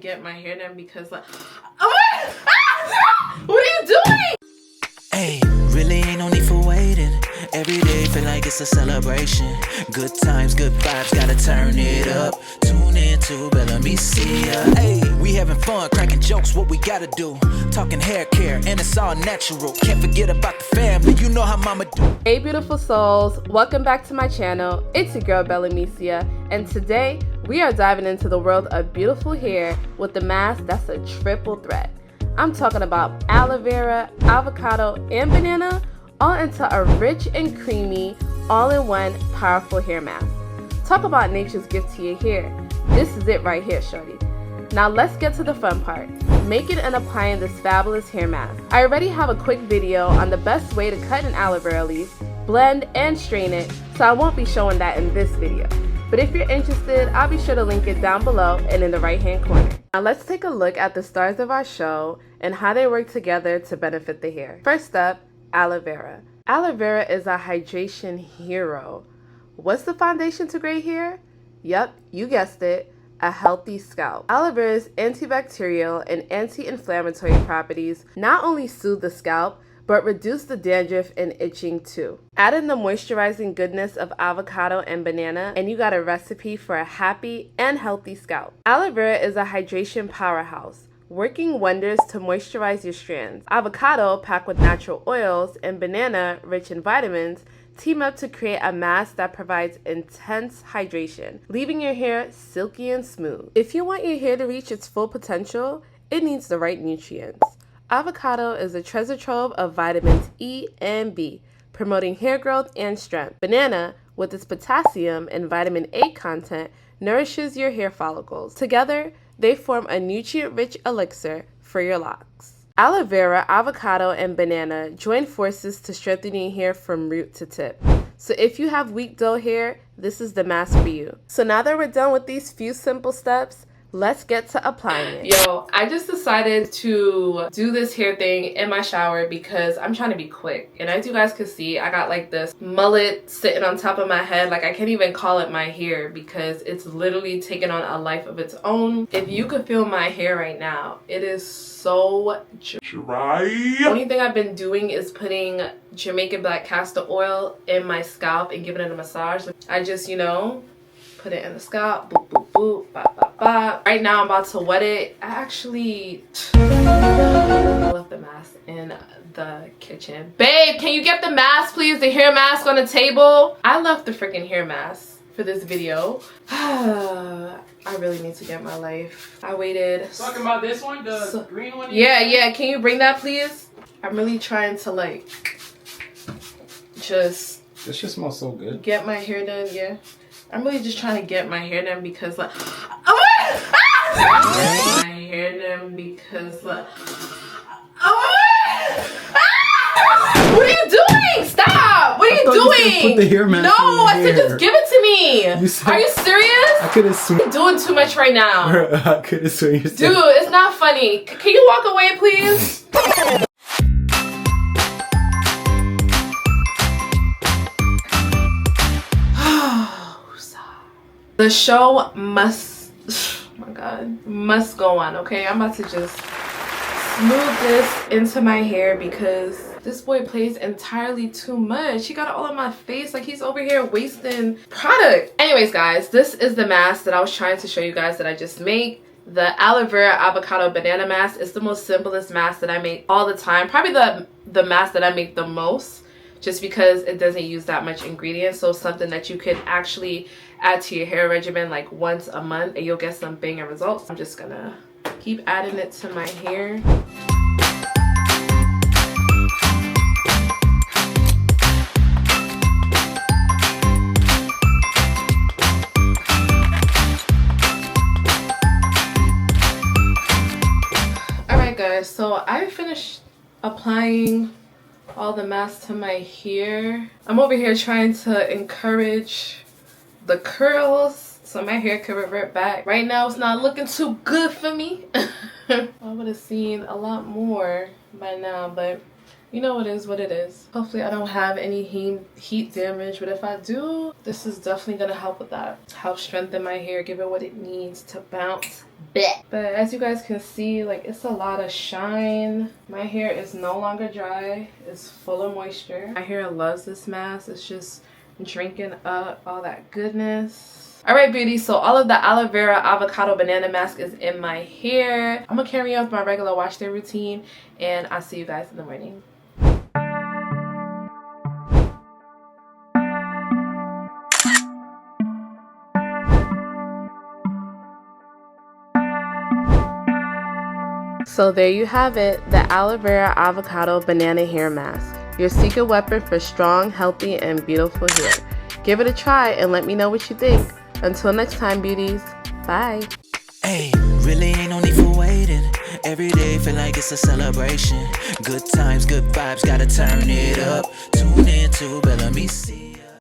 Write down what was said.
Get my hair done because like what are you doing? Hey, really ain't no need for waiting. Every day feel like it's a celebration. Good times, good vibes, gotta turn it up. Tune in to Bella-Mecia. Hey, we having fun, cracking jokes, what we gotta do. Talking hair care, and it's all natural. Can't forget about the family, you know how mama do. Hey beautiful souls, welcome back to my channel. It's your girl Bella-Mecia, and today we are diving into the world of beautiful hair with the mask that's a triple threat. I'm talking about aloe vera, avocado, and banana, all into a rich and creamy, all-in-one powerful hair mask. Talk about nature's gift to your hair. This is it right here, shorty. Now let's get to the fun part, making and applying this fabulous hair mask. I already have a quick video on the best way to cut an aloe vera leaf, blend and strain it, so I won't be showing that in this video. But if you're interested, I'll be sure to link it down below and in the right hand corner. Now let's take a look at the stars of our show and how they work together to benefit the hair. First up, aloe vera. Aloe vera is a hydration hero. What's the foundation to great hair? Yep, you guessed it, a healthy scalp. Aloe vera's antibacterial and anti-inflammatory properties not only soothe the scalp, but reduce the dandruff and itching too. Add in the moisturizing goodness of avocado and banana, and you got a recipe for a happy and healthy scalp. Aloe vera is a hydration powerhouse, working wonders to moisturize your strands. Avocado, packed with natural oils, and banana, rich in vitamins, team up to create a mask that provides intense hydration, leaving your hair silky and smooth. If you want your hair to reach its full potential, it needs the right nutrients. Avocado is a treasure trove of vitamins E and B, promoting hair growth and strength. Banana, with its potassium and vitamin A content, nourishes your hair follicles. Together, they form a nutrient-rich elixir for your locks. Aloe vera, avocado, and banana join forces to strengthen your hair from root to tip. So if you have weak, dull hair, this is the mask for you. So now that we're done with these few simple steps, let's get to applying it. Yo, I just decided to do this hair thing in my shower because I'm trying to be quick. And as you guys can see, I got like this mullet sitting on top of my head. Like I can't even call it my hair because it's literally taken on a life of its own. If you could feel my hair right now, it is so dry. The only thing I've been doing is putting Jamaican black castor oil in my scalp and giving it a massage. I just, you know, put it in the scalp, boop, boop, boop, bop, bop, bop. Right now I'm about to wet it. I actually left the mask in the kitchen. Babe, can you get the mask, please? The hair mask on the table. I left the freaking hair mask for this video. I really need to get my life. I waited. Talking about this one, the green one? Yeah, can you bring that, please? I'm really trying to like just... This shit smells so good. Get my hair done, yeah. I'm really just trying to get my hair done because like my hair done because like what are you doing? Stop! What are you doing? Put the hair mask no, I said just give it to me. Are you serious? I could have sworn. You're doing too much right now. I could have sworn. Dude, it's not funny. Can you walk away, please? The show must, oh my god, must go on, okay? I'm about to just smooth this into my hair because this boy plays entirely too much. He got it all on my face, like he's over here wasting product. Anyways, guys, this is the mask that I was trying to show you guys that I just made. The aloe vera avocado banana mask is the most simplest mask that I make all the time. Probably the mask that I make the most, just because it doesn't use that much ingredients. So something that you could actually add to your hair regimen like once a month and you'll get some banger results. I'm just gonna keep adding it to my hair. Alright guys, so I finished applying all the mask to my hair. I'm over here trying to encourage the curls so my hair can revert back. Right now it's not looking too good for me. I would have seen a lot more by now, but you know, it is what it is. Hopefully I don't have any heat damage, but if I do, this is definitely gonna help with that. Help strengthen my hair, give it what it needs to bounce back. But as you guys can see, like, it's a lot of shine. My hair is no longer dry. It's full of moisture. My hair loves this mask. It's just drinking up all that goodness. Alright, beauty, so all of the aloe vera avocado banana mask is in my hair. I'm gonna carry on with my regular wash day routine, and I'll see you guys in the morning. So there you have it, the aloe vera avocado banana hair mask. Your secret weapon for strong, healthy, and beautiful hair. Give it a try and let me know what you think. Until next time, beauties. Bye. Hey, really ain't no need for waiting. Every day feel like it's a celebration. Good times, good vibes, gotta turn it up. Tune in to Bellamy.